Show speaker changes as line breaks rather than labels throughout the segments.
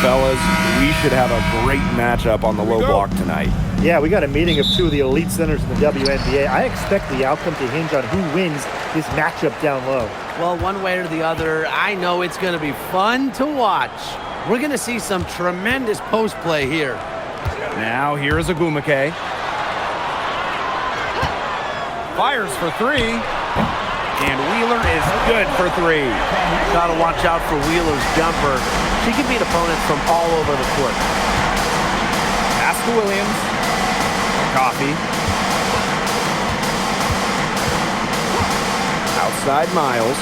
Fellas, we should have a great matchup on the low block tonight.
Yeah, we got a meeting of two of the elite centers in the WNBA. I expect the outcome to hinge on who wins this matchup down low.
Well, one way or the other, I know it's going to be fun to watch. We're going to see some tremendous post play here.
Now here is Agumake. Fires for three. And Wheeler is good for three.
Got to watch out for Wheeler's jumper. She can beat opponents from all over the court.
Pass to Williams. Coffee. Outside Miles.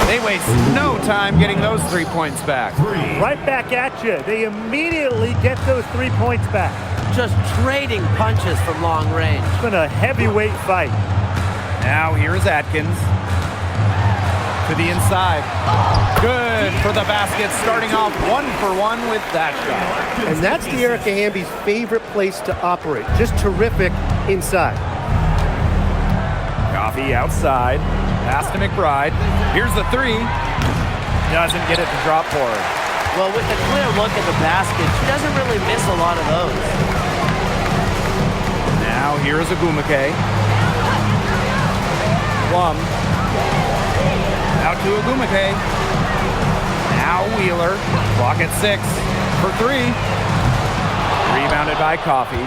They waste no time getting those 3 points back.
Right back at you. They immediately get those 3 points back.
Just trading punches from long range.
It's been a heavyweight fight.
Now here is Atkins. To the inside. Good for the basket, starting off 1-for-1 with that shot.
And that's the Erica Hamby's favorite place to operate. Just terrific inside.
Coffee outside. Pass to McBride. Here's the three. Doesn't get it to drop for her.
Well, with a clear look at the basket, she doesn't really miss a lot of those.
Now here is Agumake. Plum. Out to Agumake. Now Wheeler. Clock at 6 for three. Rebounded by Coffee.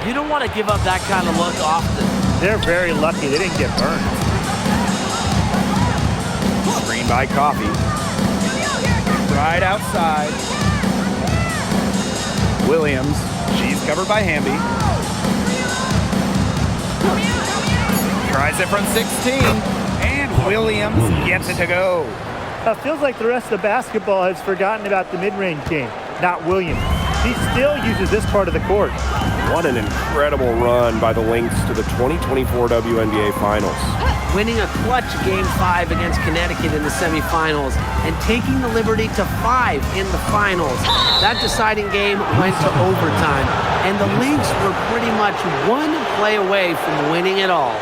You don't want to give up that kind of look often.
They're very lucky they didn't get burned.
Screen by Coffee. Right outside. Williams. She's covered by Hamby. Tries it from 16. And Williams gets it to go.
Feels like the rest of the basketball has forgotten about the mid-range game. Not Williams. He still uses this part of the court.
What an incredible run by the Lynx to the 2024 WNBA Finals.
Winning a clutch Game 5 against Connecticut in the semifinals and taking the liberty to 5 in the finals. That deciding game went to overtime, and the Lynx were pretty much one play away from winning it all.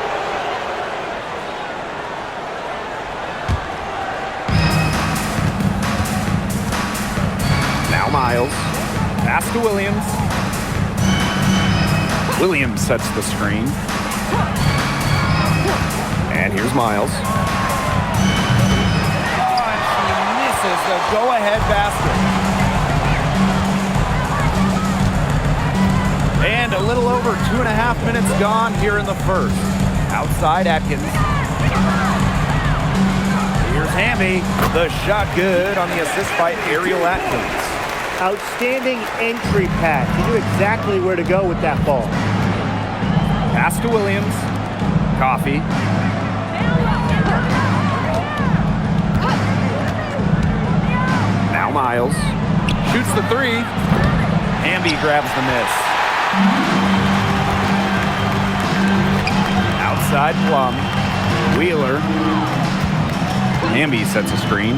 Now Miles. Pass to Williams. Williams sets the screen. And here's Miles. Oh, and she misses the go-ahead basket. And a little over 2.5 minutes gone here in the first. Outside Atkins. Here's Hamby. The shot good on the assist by Ariel Atkins.
Outstanding entry pass. He knew exactly where to go with that ball.
Pass to Williams. Coffee. Now Miles. Shoots the three. Hamby grabs the miss. Outside Plum. Wheeler. Hamby sets a screen.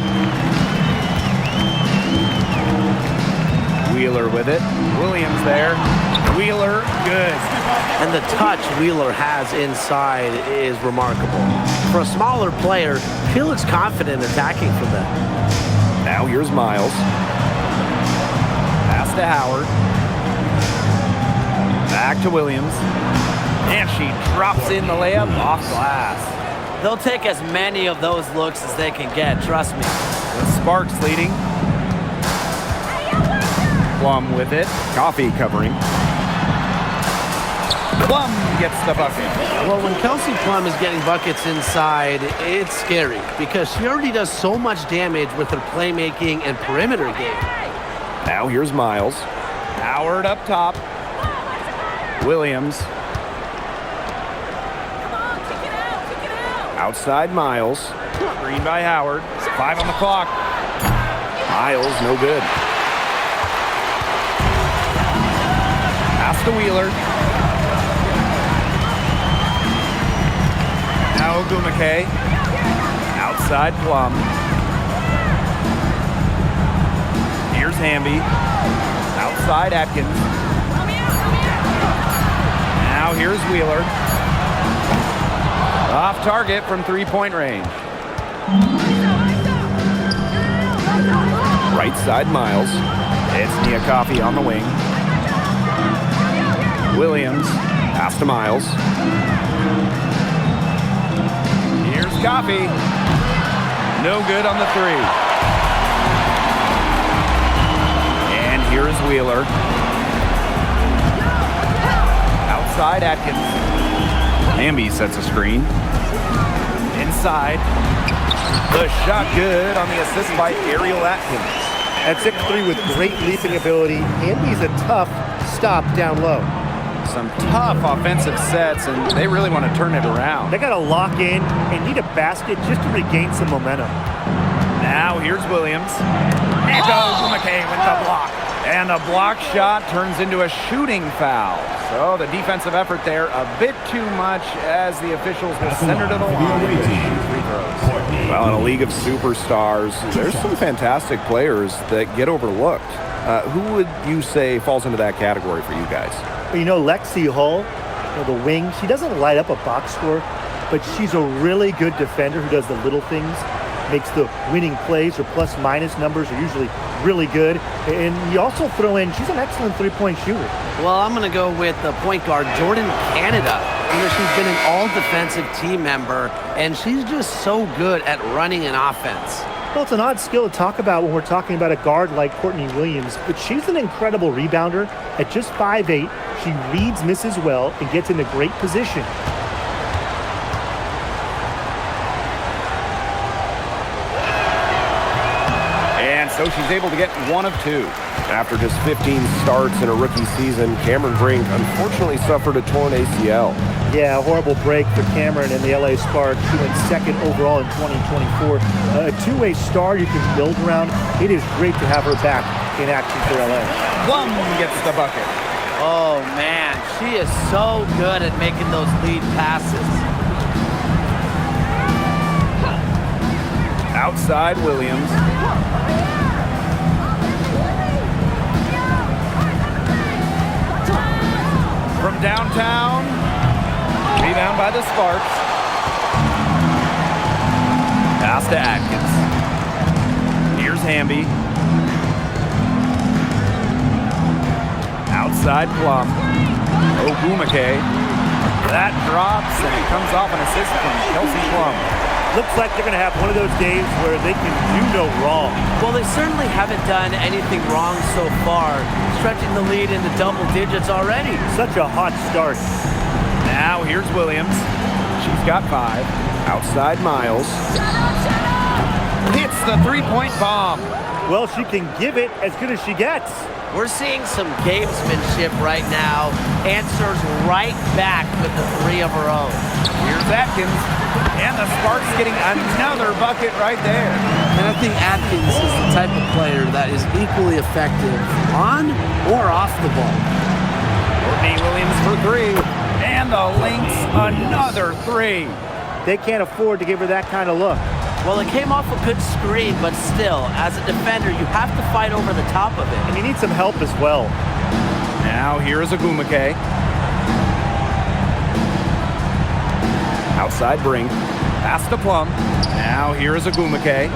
Wheeler with it. Williams there. Wheeler, good.
And the touch Wheeler has inside is remarkable. For a smaller player, he looks confident attacking from that.
Now here's Miles. Pass to Howard. Back to Williams. And she drops in the layup off glass.
They'll take as many of those looks as they can get, trust me.
The Sparks leading. Plum with it. Coffee covering. Plum gets the bucket.
Well, when Kelsey Plum is getting buckets inside, it's scary because she already does so much damage with her playmaking and perimeter game.
Now here's Miles. Howard up top. Williams. Outside Miles. Screen by Howard. 5 on the clock. Miles, no good. Pass to Wheeler. Now Agumake. Outside Plum. Here's Hamby. Outside Atkins. Now here's Wheeler. Off target from 3-point range.
Right side, Miles.
It's Nia Coffey on the wing. Williams.
Pass to Miles.
Here's Coffey. No good on the three. And here's Wheeler. Outside Atkins. Hamby sets a screen. Inside. The shot good on the assist by Ariel Atkins.
At 6'3" with great leaping ability, Hamby's a tough stop down low.
Some tough offensive sets, and they really want to turn it around.
They got to lock in and need a basket just to regain some momentum.
Now here's Williams. And McKay with the block. And the block shot turns into a shooting foul. So the defensive effort there a bit too much as the officials will send her to the line. Free throws.
Well, in a league of superstars, there's some fantastic players that get overlooked. Who would you say falls into that category for you guys?
You know, Lexi Hull, the wing, she doesn't light up a box score, but she's a really good defender who does the little things, makes the winning plays. Her plus-minus numbers are usually really good. And you also throw in, she's an excellent three-point shooter.
Well, I'm going to go with the point guard, Jordan Canada. You know, she's been an all-defensive team member, and she's just so good at running an offense.
Well, it's an odd skill to talk about when we're talking about a guard like Courtney Williams, but she's an incredible rebounder. At just 5'8", she reads, misses well, and gets into great position.
And so she's able to get one of two.
After just 15 starts in a rookie season, Cameron Brink unfortunately suffered a torn ACL.
Yeah, a horrible break for Cameron and the LA Sparks, who went second overall in 2024. A two-way star you can build around. It is great to have her back in action for LA.
Plum gets the bucket.
Oh, man, she is so good at making those lead passes.
Outside Williams. From downtown, rebound by the Sparks. Pass to Atkins. Here's Hamby. Outside Plum. Ogumake. That drops, and it comes off an assist from Kelsey Plum.
Looks like they're going to have one of those days where they can do no wrong.
Well, they certainly haven't done anything wrong so far, stretching the lead into double digits already.
Such a hot start.
Now here's Williams. She's got 5.
Outside Miles.
Hits the three-point bomb.
Well, she can give it as good as she gets.
We're seeing some gamesmanship right now. Answers right back with the three of her own.
Here's Atkins. And the Sparks getting another bucket right there.
And I think Atkins is the type of player that is equally effective on or off the ball.
Courtney Williams for 3. And the Lynx, another 3.
They can't afford to give her that kind of look.
Well, it came off a good screen, but still, as a defender, you have to fight over the top of it.
And you need some help as well.
Now here is Ogumake. Outside Brink. Pass to Plum. Now here is Ogumake.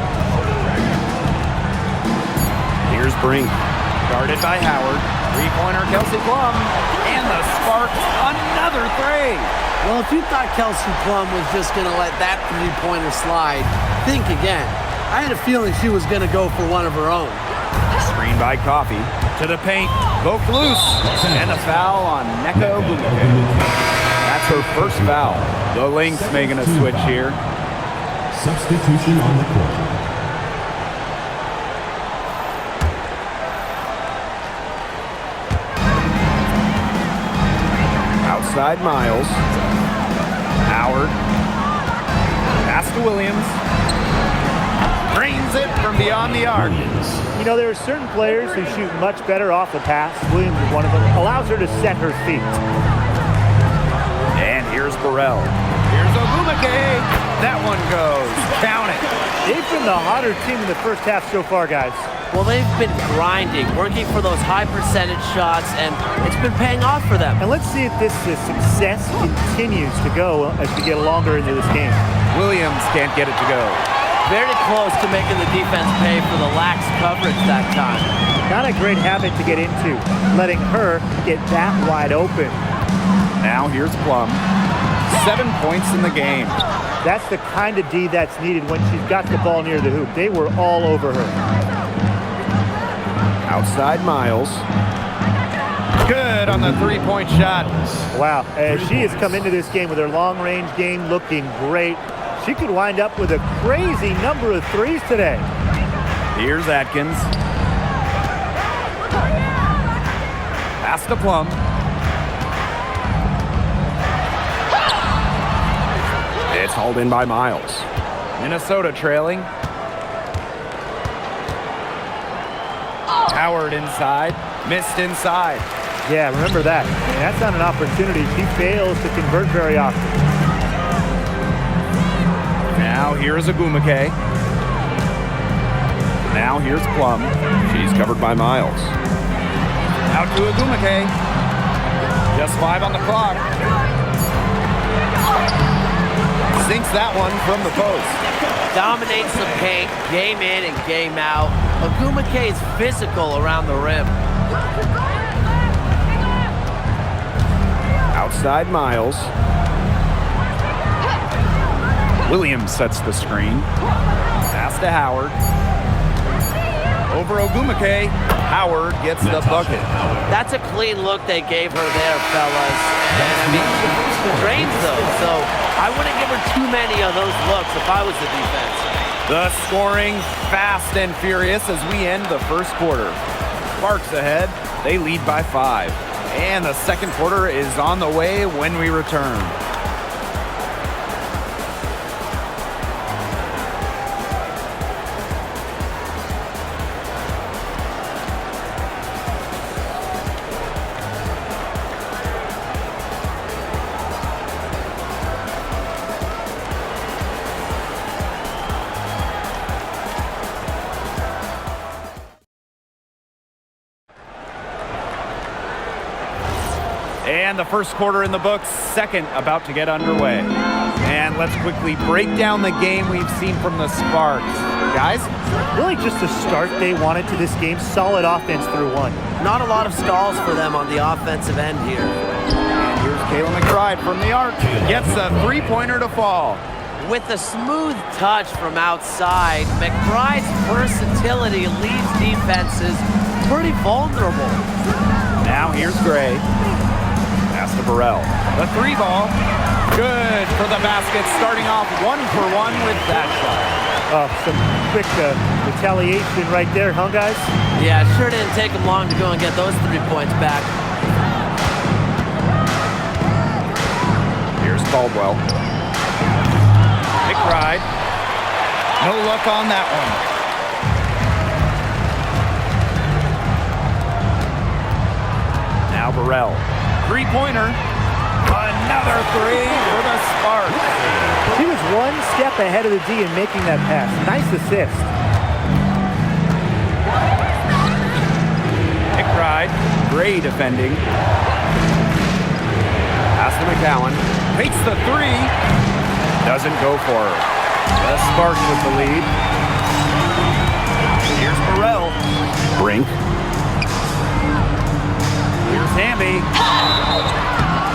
Here's Brink. Guarded by Howard. Three-pointer Kelsey Plum. And the Sparks, another 3.
Well, if you thought Kelsey Plum was just going to let that three-pointer slide, think again. I had a feeling she was going to go for one of her own.
Screen by Coffey. To the paint. Both loose. And a foul on Neko Ogumake. That's her first foul. The Lynx making a switch here.
Substitution on the court.
Outside Miles.
Howard. Pass to Williams. Drains it from beyond the arc.
You know, there are certain players who shoot much better off the pass. Williams is one of them. Allows her to set her feet.
And here's Burrell. Here's Ogumake. That one goes. Count it.
They've been the hotter team in the first half so far, guys.
Well, they've been grinding, working for those high percentage shots, and it's been paying off for them.
And let's see if this success continues to go as we get longer into this game.
Williams can't get it to go.
Very close to making the defense pay for the lax coverage that time.
Not a great habit to get into, letting her get that wide open.
Now here's Plum. 7 points in the game.
That's the kind of D that's needed when she's got the ball near the hoop. They were all over her.
Outside Miles.
Good on the three-point shot.
Wow, as she has come into this game with her long-range game looking great. She could wind up with a crazy number of threes today.
Here's Atkins. Pass to Plum.
It's hauled in by Miles.
Minnesota trailing. Howard inside. Missed inside.
Yeah, remember that. And that's not an opportunity. She fails to convert very often.
Now here's Agumake. Now here's Plum.
She's covered by Miles.
Out to Agumake. Just 5 on the clock. Sinks that one from the post.
Dominates the paint, game in and game out. Agumake is physical around the rim.
Outside Miles.
Williams sets the screen. Pass to Howard. Over Ogumake. Howard gets the bucket.
That's a clean look they gave her there, fellas. And I mean, she drains those, so I wouldn't give her too many of those looks if I was the defense.
The scoring fast and furious as we end the first quarter. Sparks ahead. They lead by 5. And the second quarter is on the way when we return. And the first quarter in the books, second about to get underway. And let's quickly break down the game we've seen from the Sparks. Guys?
Really just the start they wanted to this game. Solid offense through 1.
Not a lot of stalls for them on the offensive end here.
And here's Kayla McBride from the arc. Gets a three-pointer to fall.
With a smooth touch from outside, McBride's versatility leaves defenses pretty vulnerable.
Now here's Gray. Pass to Burrell. The 3-ball. Good for the basket. Starting off 1-for-1 with that shot.
Some quick retaliation right there, huh, guys?
Yeah, it sure didn't take them long to go and get those 3 points back.
Here's Caldwell.
McBride. No luck on that one. Now Burrell. Three-pointer. Another 3 for the Sparks.
She was 1 step ahead of the D in making that pass. Nice assist.
McBride. Gray defending. Pass to McGowan. Takes the 3. Doesn't go for her. The Sparks with the lead. Here's Burrell.
Brink.
Here's Hamby.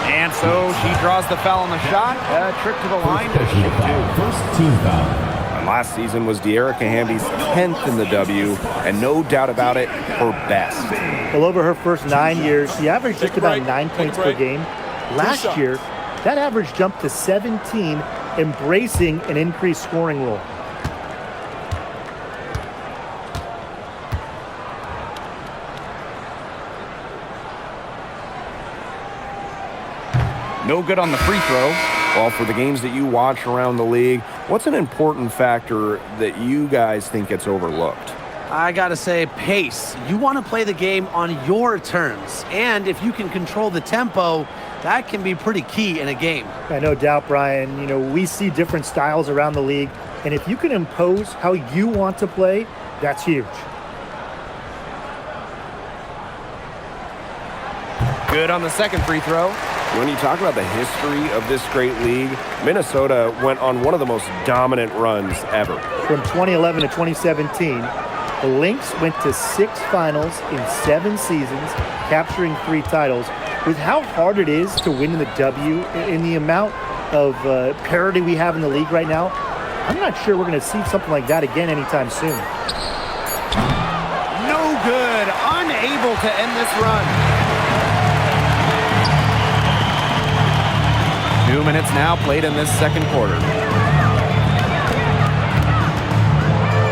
And so she draws the foul on the shot. A trip to the line to shoot 2.
First team foul.
And last season was De'Erica Hamby's 10th in the W, and no doubt about it, her best.
Well, over her first 9 years, she averaged just about 9 points per game. Last year, that average jumped to 17, embracing an increased scoring role.
No good on the free throw.
Well, for the games that you watch around the league, what's an important factor that you guys think gets overlooked?
I gotta say, pace. You want to play the game on your terms. And if you can control the tempo, that can be pretty key in a game.
Yeah, no doubt, Brian. You know, we see different styles around the league, and if you can impose how you want to play, that's huge.
Good on the second free throw.
When you talk about the history of this great league, Minnesota went on one of the most dominant runs ever.
From 2011 to 2017, the Lynx went to 6 finals in 7 seasons, capturing 3 titles. With how hard it is to win in the W, in the amount of parity we have in the league right now, I'm not sure we're going to see something like that again anytime soon.
No good. Unable to end this run. 2 minutes now played in this second quarter.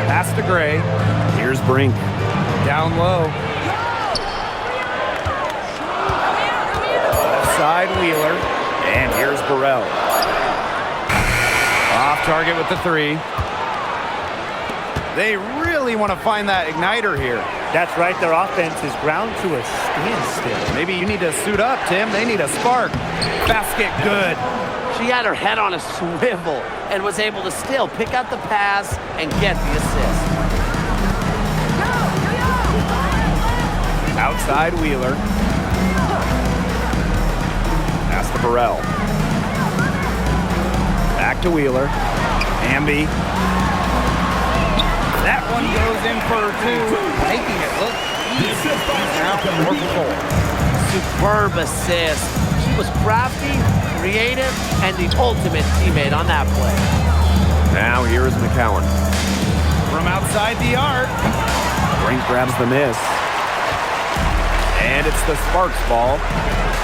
Pass to Gray.
Here's Brink.
Down low. Side Wheeler.
And here's Burrell.
Off target with the 3. They really want to find that igniter here.
That's right, their offense is ground to a standstill.
Maybe you need to suit up, Tim. They need a spark. Basket good.
She had her head on a swivel and was able to still pick out the pass and get the assist.
Outside Wheeler.
Pass to Burrell.
Back to Wheeler. Amby. That one goes in for 2, making it look easy. Now 4 for 4.
Superb assist. She was crafty, creative, and the ultimate teammate on that play.
Now here's McCowan.
From outside the arc.
Brink grabs the miss.
And it's the Sparks ball.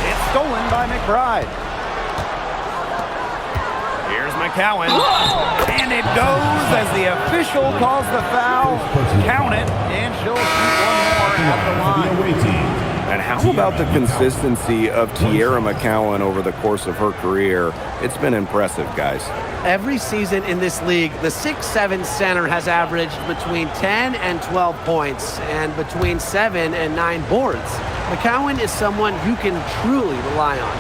It's stolen by McBride. Here's McCowan. And it goes as the official calls the foul. Count it, and she'll shoot one more at the line.
away team.
And how about the consistency of Tierra McCowan over the course of her career? It's been impressive, guys.
Every season in this league, the 6'7" center has averaged between 10 and 12 points and between 7 and 9 boards. McCowan is someone you can truly rely on.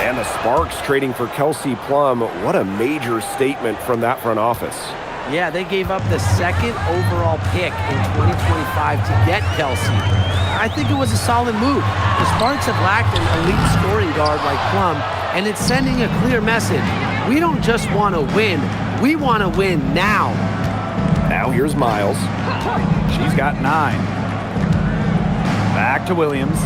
And the Sparks trading for Kelsey Plum. What a major statement from that front office.
Yeah, they gave up the 2nd overall pick in 2025 to get Kelsey. I think it was a solid move. The Sparks have lacked an elite scoring guard like Plum, and it's sending a clear message. We don't just want to win, we want to win now.
Now here's Miles.
She's got 9. Back to Williams.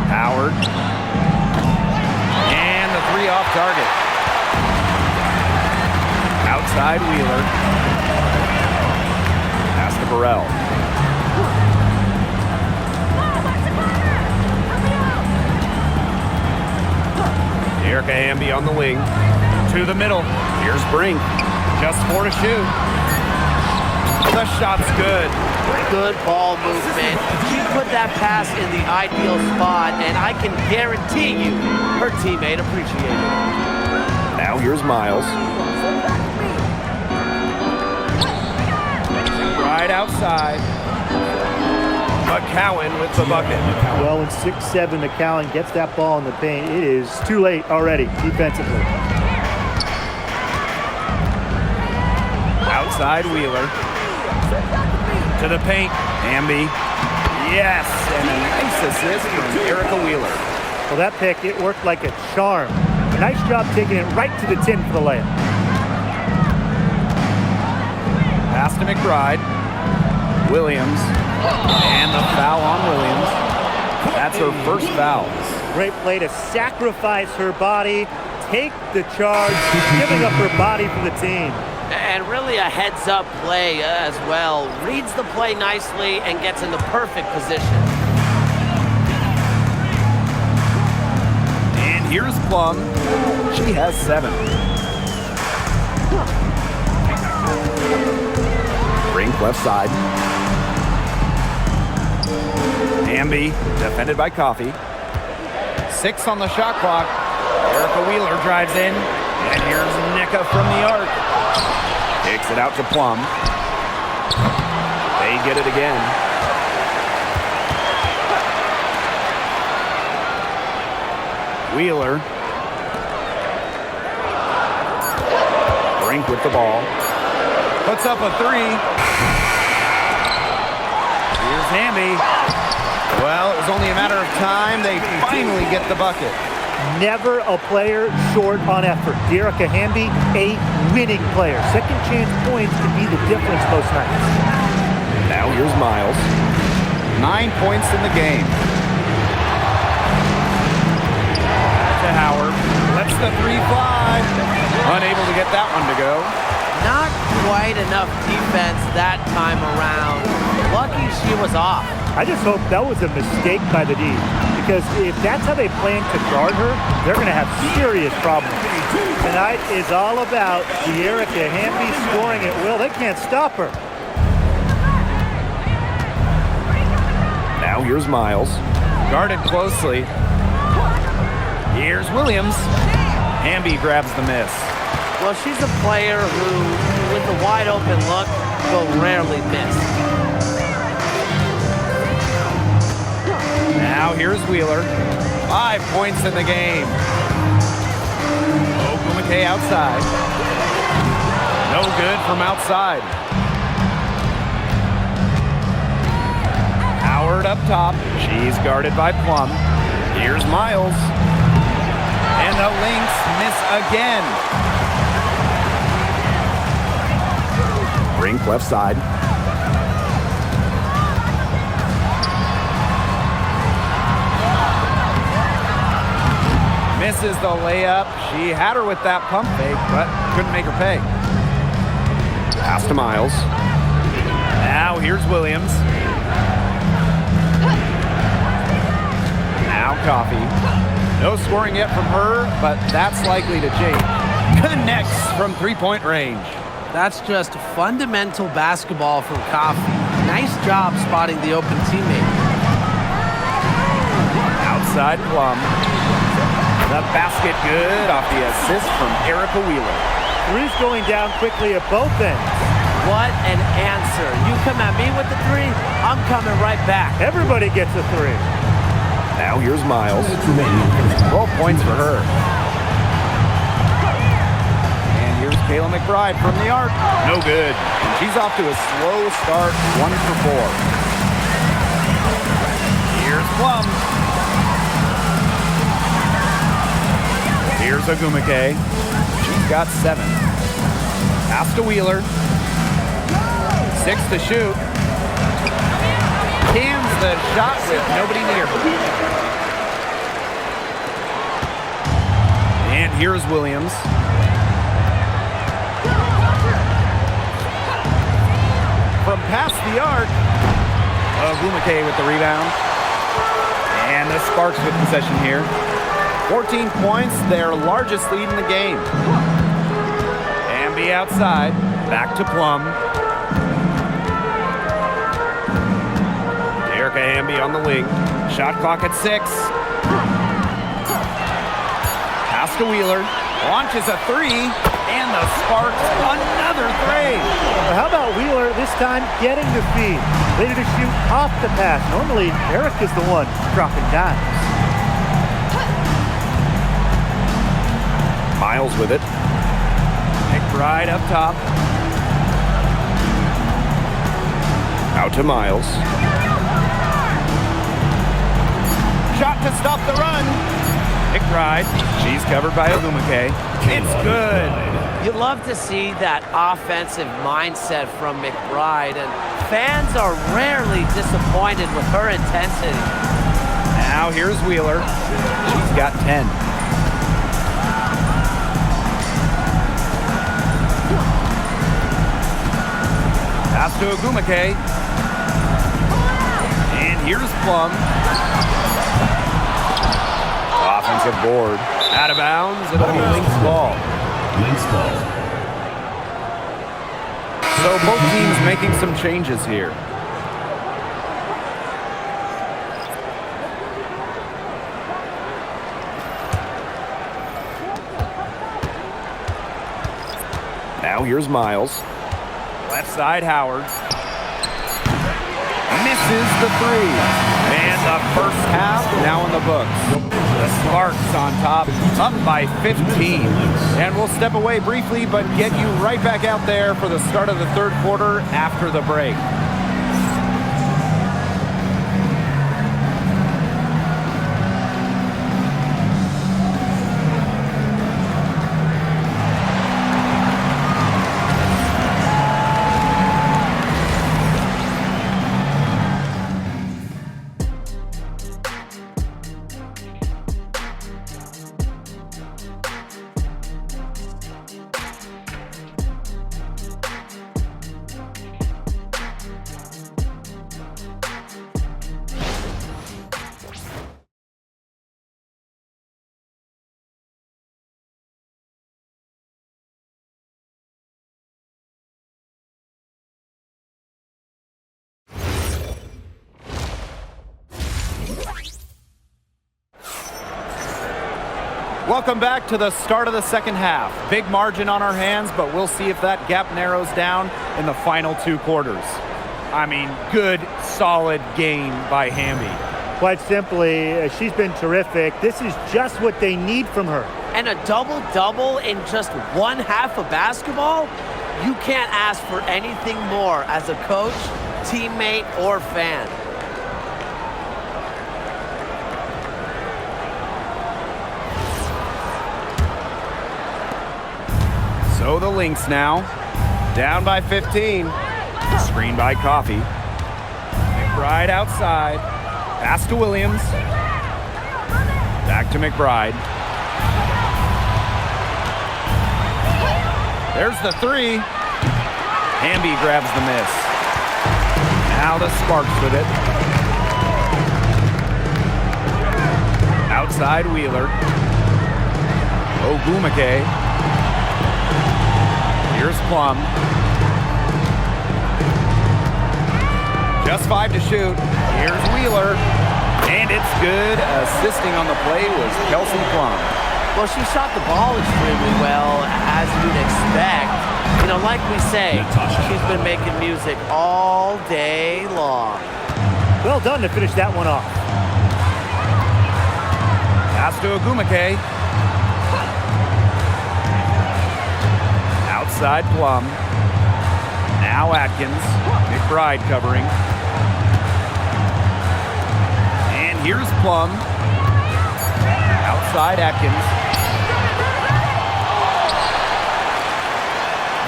Howard. And the 3 off target. Outside Wheeler.
Pass to Burrell.
Erica Amby on the wing. To the middle.
Here's Brink.
Just 4 to shoot. The shot's good.
Good ball movement. She put that pass in the ideal spot, and I can guarantee you her teammate appreciated it.
Now here's Miles.
Right outside. McCowan with the bucket.
Well, when 6'7" McCowan gets that ball in the paint, it is too late already defensively.
Outside Wheeler. To the paint. Amby. Yes, and a nice assist from Erica Wheeler.
Well, that pick, it worked like a charm. A nice job taking it right to the tin for the layup.
Pass to McBride. Williams. And the foul on Williams. That's her first foul.
Great play to sacrifice her body, take the charge, giving up her body for the team.
And really a heads-up play as well. Reads the play nicely and gets in the perfect position.
And here's Plum. She has 7.
Brink left side.
Amby, defended by Coffey. 6 on the shot clock. Erica Wheeler drives in. And here's Nika from the arc. Kicks it out to Plum. They get it again. Wheeler. Brink with the ball. Puts up a 3. Here's Hamby. Well, it was only a matter of time. They finally get the bucket.
Never a player short on effort. Dearica Hamby, a winning player. Second chance points can be the difference most nights.
Now here's Miles.
9 points in the game. To Howard. Lets the three fly. Unable to get that one to go.
Not quite enough defense that time around. Lucky she was off.
I just hope that was a mistake by the D, because if that's how they plan to guard her, they're going to have serious problems. Tonight is all about Dearica Hamby scoring at will. They can't stop her.
Now here's Miles.
Guarded closely. Here's Williams. Hamby grabs the miss.
Well, she's a player who, with a wide open look, will rarely miss.
Now here's Wheeler. 5 points in the game. Ogumake outside. No good from outside. Howard up top. She's guarded by Plum. Here's Miles. And the Lynx miss again.
Brink left side.
Misses the layup. She had her with that pump fake, but couldn't make her pay.
Pass to Miles.
Now here's Williams. Now Coffee. No scoring yet from her, but that's likely to change. Connects from three-point range.
That's just fundamental basketball from Coffee. Nice job spotting the open teammate.
Outside Plum. The basket good off the assist from Erica Wheeler.
Three's going down quickly at both ends.
What an answer. You come at me with the three, I'm coming right back.
Everybody gets a three.
Now here's Miles.
12 points for her. And here's Kayla McBride from the arc. No good. And she's off to a slow start, 1 for 4. Here's Plum. Here's Ogumake. She's got 7. Pass to Wheeler. 6 to shoot. Cans the shot with nobody near her. And here's Williams. From past the arc. Ogumake with the rebound. And the Sparks with possession here. 14 points, their largest lead in the game. Hamby outside. Back to Plum. Erica Hamby on the wing. Shot clock at 6. Pass to Wheeler. Launches a 3. And the Sparks another 3.
Well, how about Wheeler this time getting the feed? Ready to shoot off the pass. Normally, Eric is the one dropping dimes.
Miles with it.
McBride up top.
Out to Miles.
Shot to stop the run. McBride. She's covered by Ogumake. It's good.
You love to see that offensive mindset from McBride, and fans are rarely disappointed with her intensity.
Now here's Wheeler. She's got 10. Pass to Ogumake. And here's Plum.
Offensive board.
Out of bounds. It'll be Lynx ball.
Lynx ball.
So both teams making some changes here.
Now here's Miles.
Left side, Howard. Misses the 3. And the first half now in the books. The Sparks on top, up by 15. And we'll step away briefly, but get you right back out there for the start of the third quarter after the break. Welcome back to the start of the second half. Big margin on our hands, but we'll see if that gap narrows down in the final 2 quarters. I mean, good, solid game by Hamby.
Quite simply, she's been terrific. This is just what they need from her.
And a double-double in just one half of basketball? You can't ask for anything more as a coach, teammate, or fan.
So the Lynx now, down by 15. Screen by Coffee. McBride outside. Pass to Williams. Back to McBride. There's the 3. Hamby grabs the miss. Now the Sparks with it. Outside Wheeler. Ogumake. Here's Plum. Just 5 to shoot. Here's Wheeler. And it's good. Assisting on the play was Kelsey Plum.
Well, she shot the ball extremely well, as you'd expect. You know, like we say, she's been making music all day long.
Well done to finish that one off.
Pass to Ogumake. Outside Plum. Now Atkins. McBride covering. And here's Plum. Outside Atkins.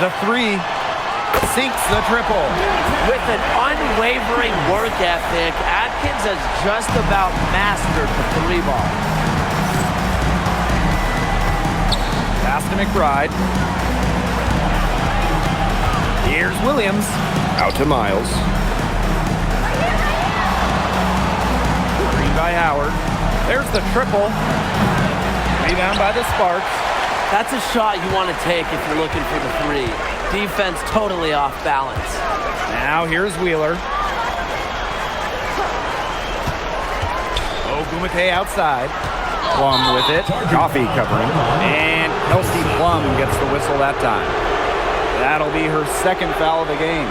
The 3 sinks the triple.
With an unwavering work ethic, Atkins has just about mastered the 3 ball.
Pass to McBride. Here's Williams.
Out to Miles.
Screen by Howard. There's the triple. Rebound by the Sparks.
That's a shot you want to take if you're looking for the 3. Defense totally off balance.
Now here's Wheeler. Ogumake outside. Plum with it. Coffee covering. And Kelsey Plum gets the whistle that time. That'll be her 2nd foul of the game.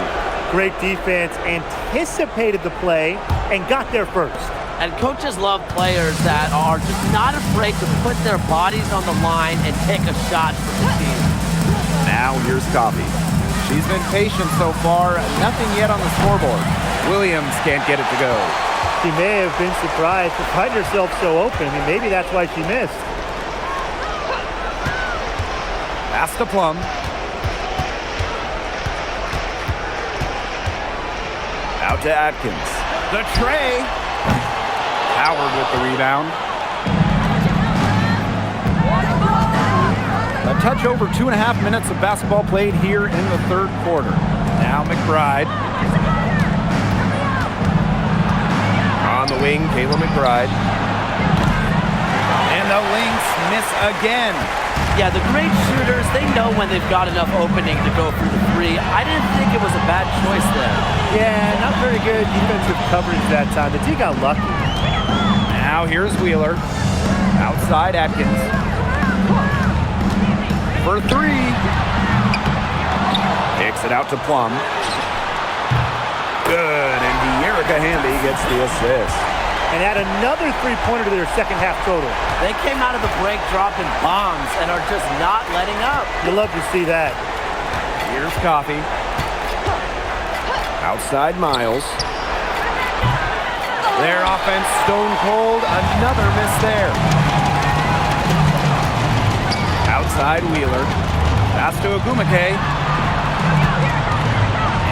Great defense, anticipated the play, and got there first.
And coaches love players that are just not afraid to put their bodies on the line and take a shot for the team.
Now here's Coffee. She's been patient so far. Nothing yet on the scoreboard. Williams can't get it to go.
She may have been surprised to find herself so open. I mean, maybe that's why she missed.
Pass to Plum. Out to Atkins. The tray. Howard with the rebound. A touch over 2.5 minutes of basketball played here in the 3rd quarter. Now McBride. On the wing, Kayla McBride. And the Lynx miss again.
Yeah, the great shooters, they know when they've got enough opening to go for the 3. I didn't think it was a bad choice there.
Yeah, not very good defensive coverage that time. The D got lucky.
Now here's Wheeler. Outside Atkins. For 3. Kicks it out to Plum. Good, and De'Erica Hamby gets the assist.
And add another 3-pointer to their 2nd half total.
They came out of the break dropping bombs and are just not letting up.
You love to see that.
Here's Coffee.
Outside Miles.
Their offense stone cold. Another miss there. Outside Wheeler. Pass to Ogumake.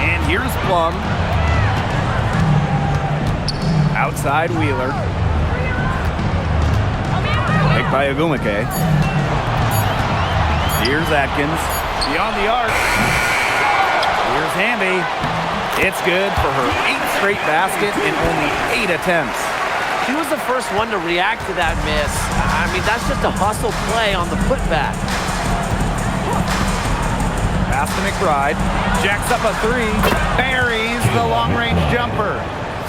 And here's Plum. Outside Wheeler. Picked by Ogumake. Here's Atkins. Beyond the arc. Here's Hamby. It's good for her 8th straight basket in only 8 attempts.
She was the first one to react to that miss. I mean, that's just a hustle play on the putback.
Pass to McBride. Jacks up a 3. Buries the long-range jumper.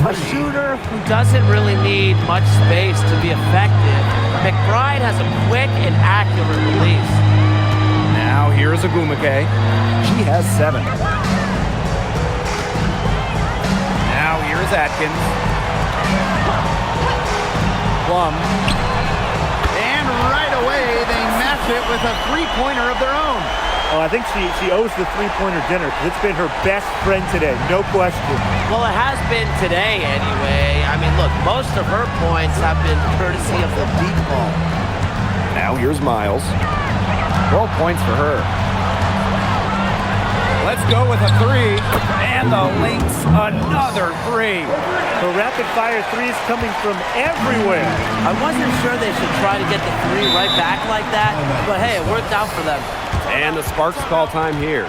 A shooter who doesn't really need much space to be effective McBride has a quick and accurate release.
Now here's Agumake. She has 7. Now here's Atkins. Plum. And right away, they match it with a three-pointer of their own.
Oh, I think she owes the three-pointer dinner because it's been her best friend today, no question.
Well, it has been today anyway. I mean, look, most of her points have been courtesy of the deep ball.
Now here's Miles.
12 points for her. Let's go with a 3. And the Lynx, another 3.
The rapid-fire threes coming from everywhere.
I wasn't sure they should try to get the 3 right back like that, but hey, it worked out for them.
And the Sparks call time here.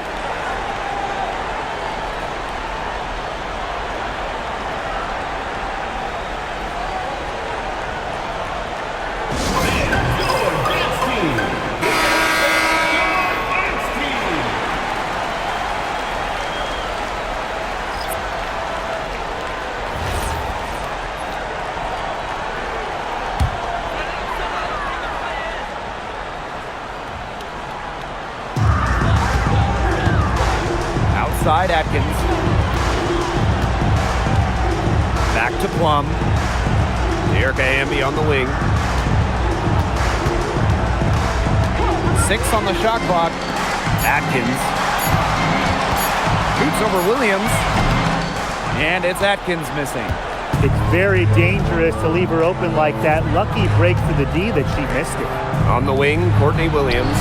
Outside Atkins. Back to Plum.
Erica Amby on the wing.
6 on the shot clock. Atkins. Shoots over Williams. And it's Atkins missing.
It's very dangerous to leave her open like that. Lucky break for the D that she missed it.
On the wing, Courtney Williams.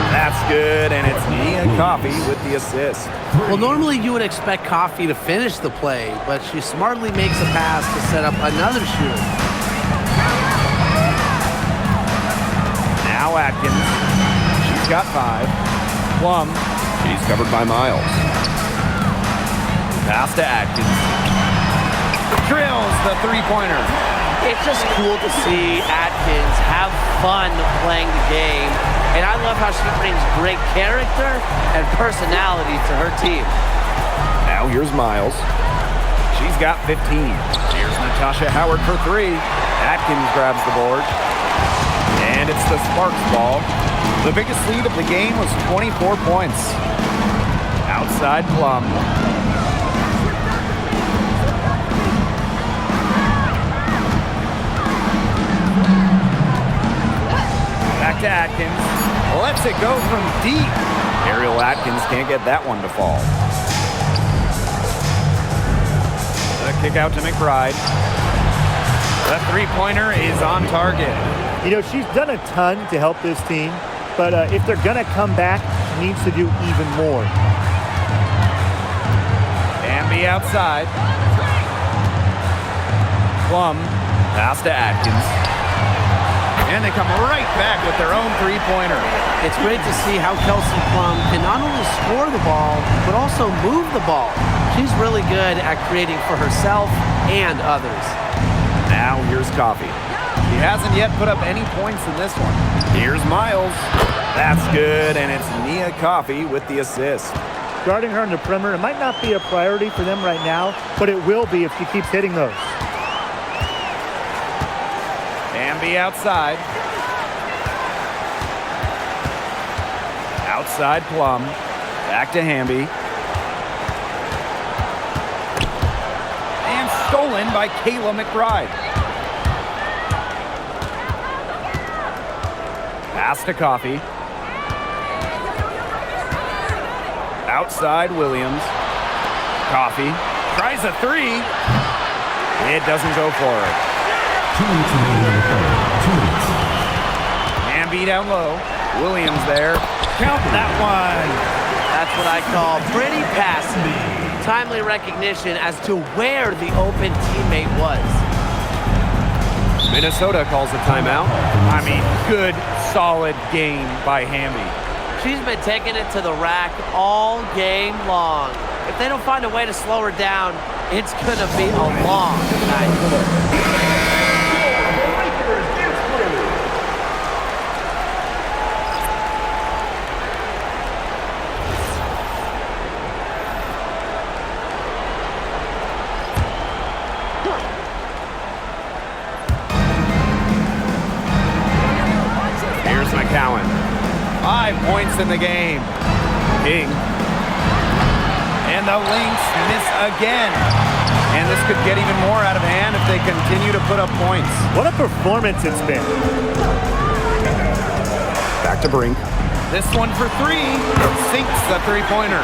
That's good, and it's Nia Coffey with the assist.
Well, normally you would expect Coffey to finish the play, but she smartly makes a pass to set up another shooter.
Now Atkins. She's got 5. Plum.
She's covered by Miles.
Pass to Atkins. Drills the three-pointer.
It's just cool to see Atkins have fun playing the game, and I love how she brings great character and personality to her team.
Now here's Miles.
She's got 15. Here's Natasha Howard for 3. Atkins grabs the board. And it's the Sparks ball. The biggest lead of the game was 24 points. Outside Plum. Back to Atkins. Lets it go from deep. Ariel Atkins can't get that one to fall. The kick out to McBride. The three-pointer is on target.
You know, she's done a ton to help this team, but if they're going to come back, she needs to do even more.
Amby outside. Plum. Pass to Atkins. And they come right back with their own three-pointer.
It's great to see how Kelsey Plum can not only score the ball, but also move the ball. She's really good at creating for herself and others.
Now here's Coffey. He hasn't yet put up any points in this one. Here's Miles. That's good, and it's Nia Coffey with the assist.
Guarding her on the perimeter, it might not be a priority for them right now, but it will be if she keeps hitting those.
Amby outside. Outside Plum. Back to Hamby. And stolen by Kayla McBride. Pass to Coffey. Outside Williams. Coffey tries a 3. It doesn't go for it.
2 minutes remaining on the clock. 2 minutes.
Amby down low. Williams there. Count that one.
That's what I call pretty passive. Timely recognition as to where the open teammate was.
Minnesota calls a timeout.
I mean, good, solid game by Hamby.
She's been taking it to the rack all game long. If they don't find a way to slow her down, it's going to be a long night.
in the game. King. And the Lynx miss again. And this could get even more out of hand if they continue to put up points.
What a performance it's been.
Back to Brink.
This one for three. Sinks the three-pointer.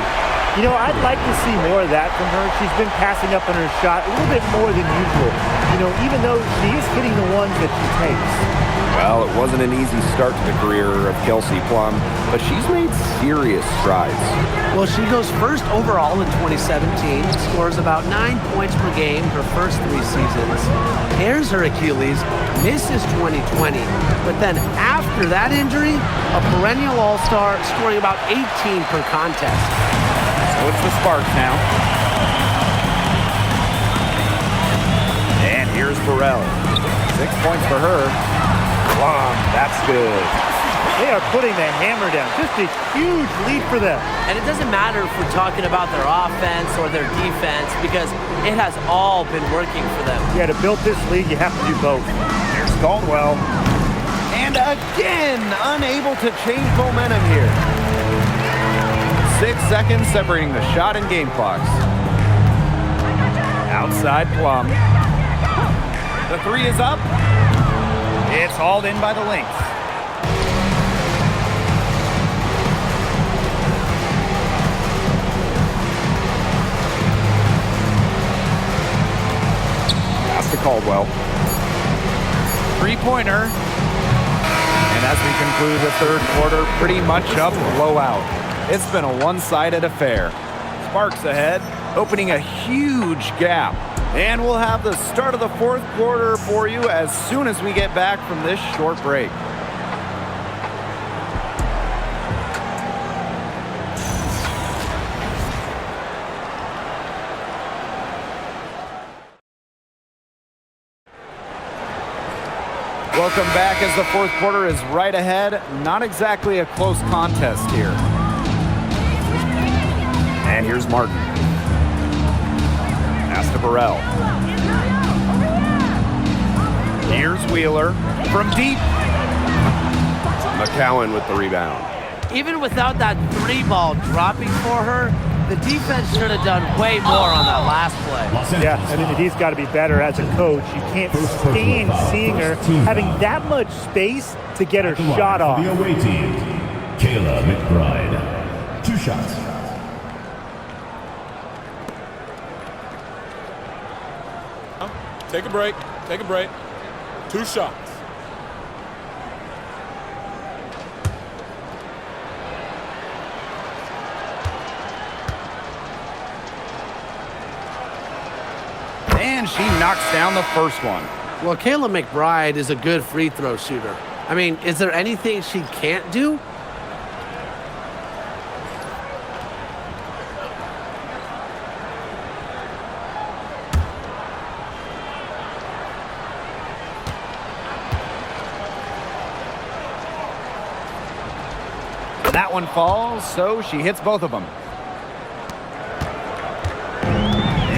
You know, I'd like to see more of that from her. She's been passing up on her shot a little bit more than usual. You know, even though she is hitting the ones that she takes.
Well, it wasn't an easy start to the career of Kelsey Plum, but she's made serious strides.
Well, she goes first overall in 2017, scores about 9 points per game her first 3 seasons, tears her Achilles, misses 2020, but then after that injury, a perennial all-star, scoring about 18 per contest.
So it's the Sparks now. And here's Burrell. 6 points for her. Plum, that's good.
They are putting the hammer down. Just a huge lead for them.
And it doesn't matter if we're talking about their offense or their defense, because it has all been working for them.
Yeah, to build this lead, you have to do both.
Here's Caldwell. And again, unable to change momentum here. 6 seconds separating the shot and game clocks. Outside Plum. The three is up. It's hauled in by the Lynx.
Pass to Caldwell.
Three-pointer. And as we conclude the third quarter, pretty much a blowout. It's been a one-sided affair. Sparks ahead, opening a huge gap. And we'll have the start of the fourth quarter for you as soon as we get back from this short break. Welcome back as the fourth quarter is right ahead. Not exactly a close contest here.
And here's Martin. Pass to Burrell.
Here's Wheeler from deep.
McCowan with the rebound.
Even without that 3-ball dropping for her, the defense should have done way more on that last play.
Yeah, I mean, he's got to be better as a coach. You can't stand seeing her having that much space to get her shot off.
The away team, Kayla McBride. 2 shots.
Take a break. Take a break. 2 shots.
And she knocks down the first one.
Well, Kayla McBride is a good free throw shooter. I mean, is there anything she can't do?
That one falls, so she hits both of them.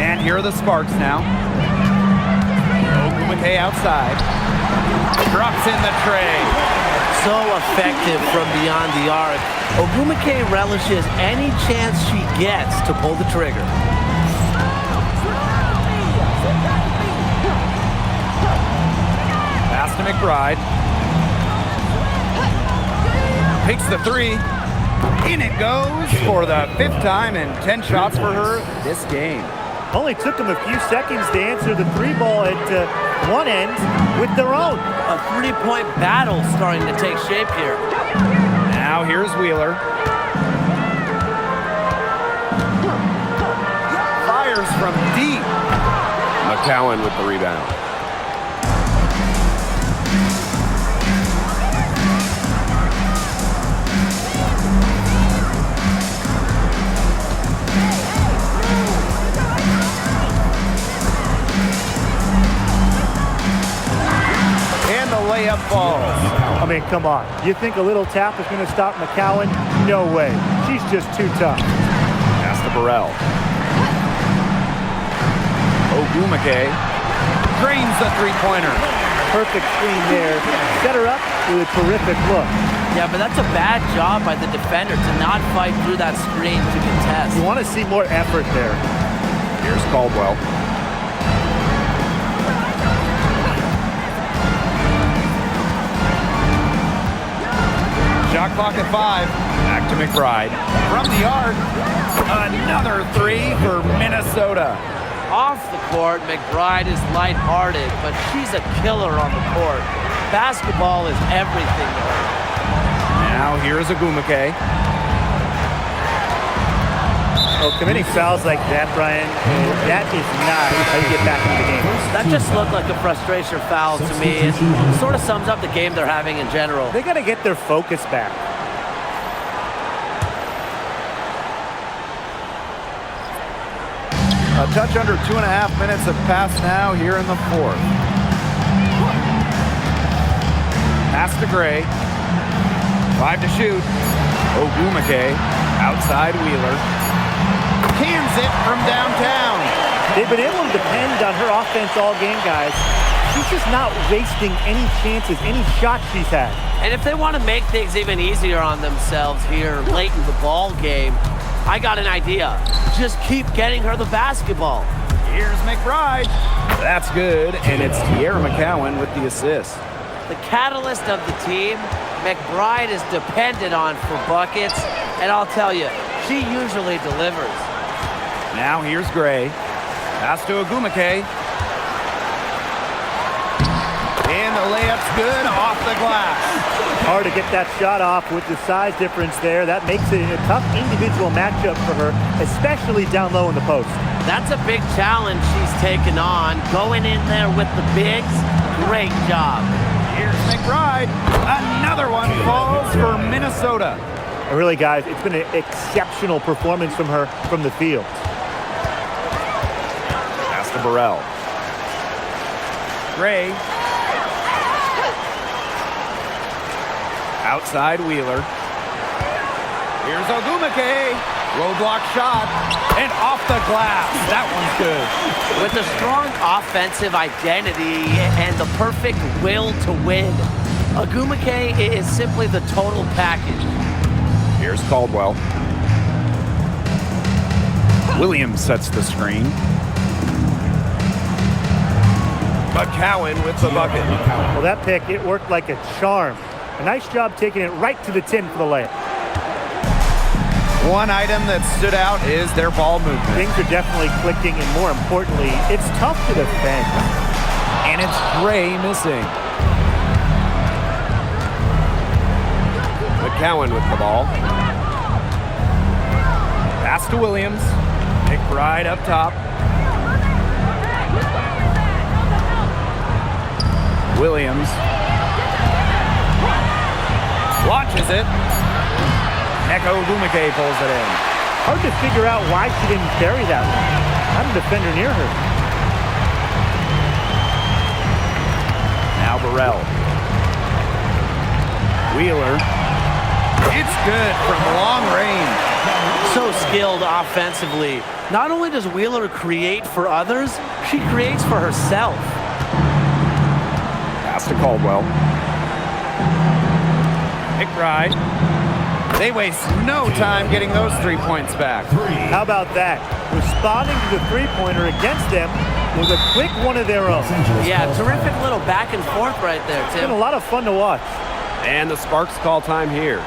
And here are the Sparks now. McKay outside. Drops in the tray.
So effective from beyond the arc. Ogumake relishes any chance she gets to pull the trigger.
Pass to McBride. Takes the three. In it goes for the 5th time and 10 shots for her this game.
Only took them a few seconds to answer the 3-ball at one end with their own.
A 3-point battle starting to take shape here.
Now here's Wheeler. Fires from deep.
McCowan with the rebound.
And the layup falls.
I mean, come on. You think a little tap is going to stop McCowan? No way. She's just too tough.
Pass to Burrell.
Ogumake drains the three-pointer.
Perfect screen there. Set her up with a terrific look.
Yeah, but that's a bad job by the defender to not fight through that screen to contest.
You want to see more effort there.
Here's Caldwell.
Shot clock at 5. Back to McBride. From the arc, another 3 for Minnesota.
Off the court, McBride is lighthearted, but she's a killer on the court. Basketball is everything to her.
Now here's Agumake.
Oh, committing fouls like that, Brian, that is not how you get back into the game.
That just looked like a frustration foul to me. It sort of sums up the game they're having in general.
They got to get their focus back.
A touch under 2.5 minutes have passed now here in the 4th. Pass to Gray. 5 to shoot. Ogumake outside Wheeler. Cans it from downtown.
They've been able to depend on her offense all game, guys. She's just not wasting any chances, any shots she's had.
And if they want to make things even easier on themselves here late in the ball game, I got an idea. Just keep getting her the basketball.
Here's McBride. That's good, and it's Tierra McCowan with the assist.
The catalyst of the team, McBride is depended on for buckets, and I'll tell you, she usually delivers.
Now here's Gray. Pass to Agumake. And the layup's good off the glass.
Hard to get that shot off with the size difference there. That makes it a tough individual matchup for her, especially down low in the post.
That's a big challenge she's taken on. Going in there with the bigs, great job.
Here's McBride. Another one falls for Minnesota.
And really, guys, it's been an exceptional performance from her from the field.
Pass to Burrell. Gray. Outside Wheeler. Here's Ogumake. Roadblock shot. And off the glass. That one's good.
With a strong offensive identity and the perfect will to win, Agumake is simply the total package.
Here's Caldwell. Williams sets the screen. McCowan with the bucket.
Well, that pick, it worked like a charm. A nice job taking it right to the tin for the layup.
One item that stood out is their ball movement.
Things are definitely clicking, and more importantly, it's tough to defend.
And it's Gray missing.
McCowan with the ball.
Pass to Williams. McBride up top. Williams. Launches it. Neko Ogumake pulls it in.
Hard to figure out why she didn't bury that one. Not a defender near her.
Now Burrell. Wheeler. It's good from long range.
So skilled offensively. Not only does Wheeler create for others, she creates for herself.
Pass to Caldwell.
McBride. They waste no time getting those 3 points back.
How about that? Responding to the three-pointer against them with a quick one of their own.
Yeah, terrific little back and forth right there,
It's been
Tim.
a lot of fun to watch.
And the Sparks call time here.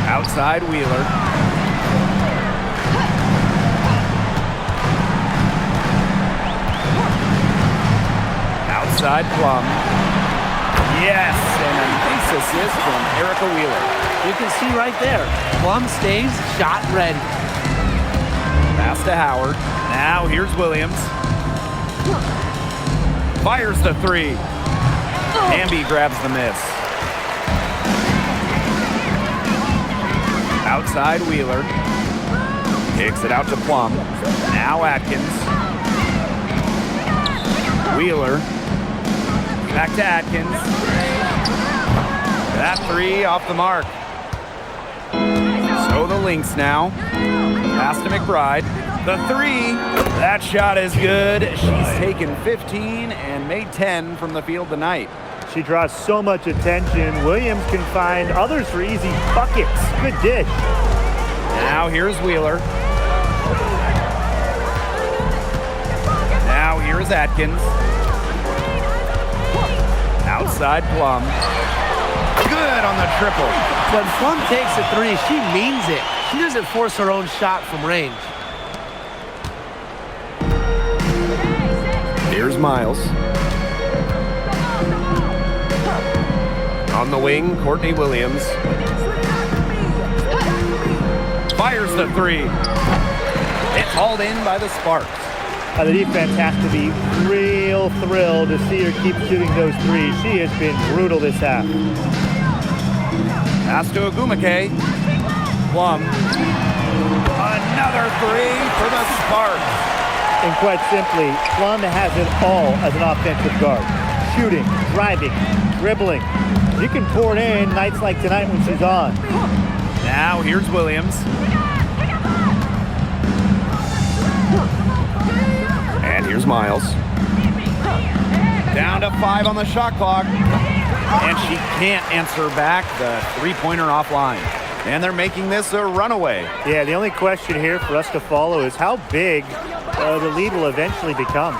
Outside Wheeler. Outside Plum. Yes, and a nice assist from Erica Wheeler.
You can see right there, Plum stays shot ready.
Pass to Howard. Now here's Williams. Fires the 3. Hamby grabs the miss. Outside Wheeler. Kicks it out to Plum. Now Atkins. Wheeler. Back to Atkins. That three off the mark. So the Lynx now. Pass to McBride. The three. That shot is good. She's taken 15 and made 10 from the field tonight.
She draws so much attention. Williams can find others for easy buckets. Good dish.
Now here's Wheeler. Now here's Atkins. Outside Plum. Good on the triple.
When Plum takes a three, she means it. She doesn't force her own shot from range.
Here's Miles. On the wing, Courtney Williams.
Fires the three. It's hauled in by the Sparks.
The defense has to be real thrilled to see her keep shooting those threes. She has been brutal this half.
Pass to Agumake. Plum. Another three for the Sparks.
And quite simply, Plum has it all as an offensive guard. Shooting, driving, dribbling. You can pour it in nights like tonight when she's on.
Now here's Williams.
And here's Miles.
Down to 5 on the shot clock. And she can't answer back the three-pointer offline. And they're making this a runaway.
Yeah, the only question here for us to follow is how big the lead will eventually become.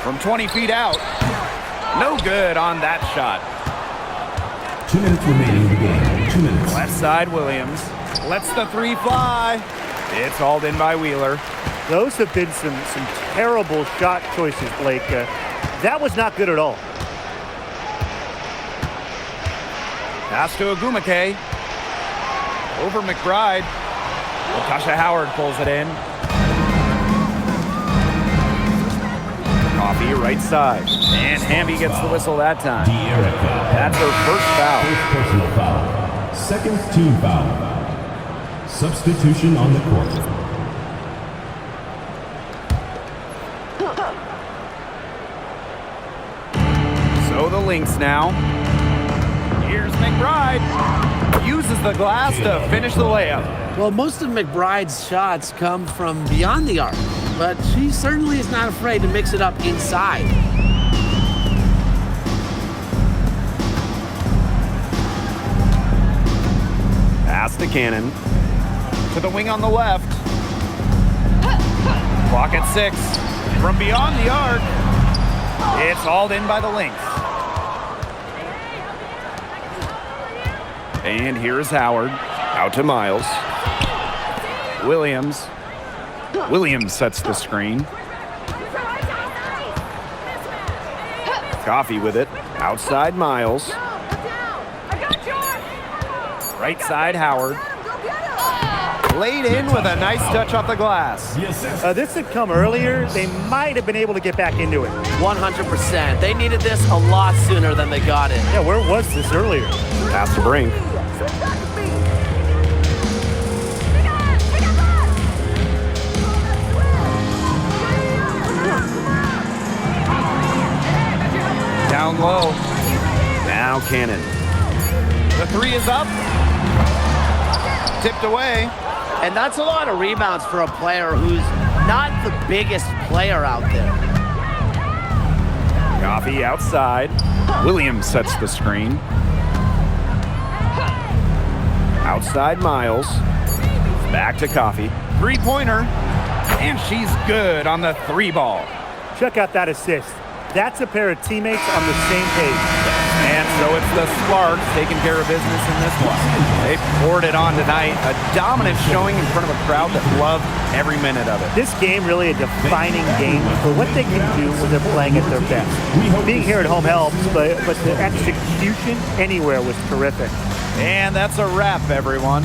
From 20 feet out. No good on that shot.
2 minutes remaining in the game. 2 minutes.
Left side Williams. Lets the three fly. It's hauled in by Wheeler.
Those have been some terrible shot choices, Blake. That was not good at all.
Pass to Agumake. Over McBride. Latasha Howard pulls it in. Coffee right side. And Hamby gets the whistle that time. That's her first foul.
First personal foul. Second team foul. Substitution on the court.
So the Lynx now. Here's McBride. Uses the glass to finish the layup.
Well, most of McBride's shots come from beyond the arc, but she certainly is not afraid to mix it up inside.
Pass to Cannon. To the wing on the left. Clock at 6. From beyond the arc. It's hauled in by the Lynx. And here's Howard.
Out to Miles.
Williams. Williams sets the screen. Coffee with it.
Outside Miles.
Right side Howard. Laid in with a nice touch off the glass.
This had come earlier. They might have been able to get back into it.
100%. They needed this a lot sooner than they got it.
Yeah, where was this earlier?
Pass to Brink.
Down low.
Now Cannon.
The three is up. Tipped away.
And that's a lot of rebounds for a player who's not the biggest player out there.
Coffee outside. Williams sets the screen.
Outside Miles.
Back to Coffee. Three-pointer. And she's good on the three ball.
Check out that assist. That's a pair of teammates on the same page.
And so it's the Sparks taking care of business in this one. They poured it on tonight. A dominant showing in front of a crowd that loved every minute of it.
This game really a defining game for what they can do when they're playing at their best. Being here at home helps, but the execution anywhere was terrific.
And that's a wrap, everyone.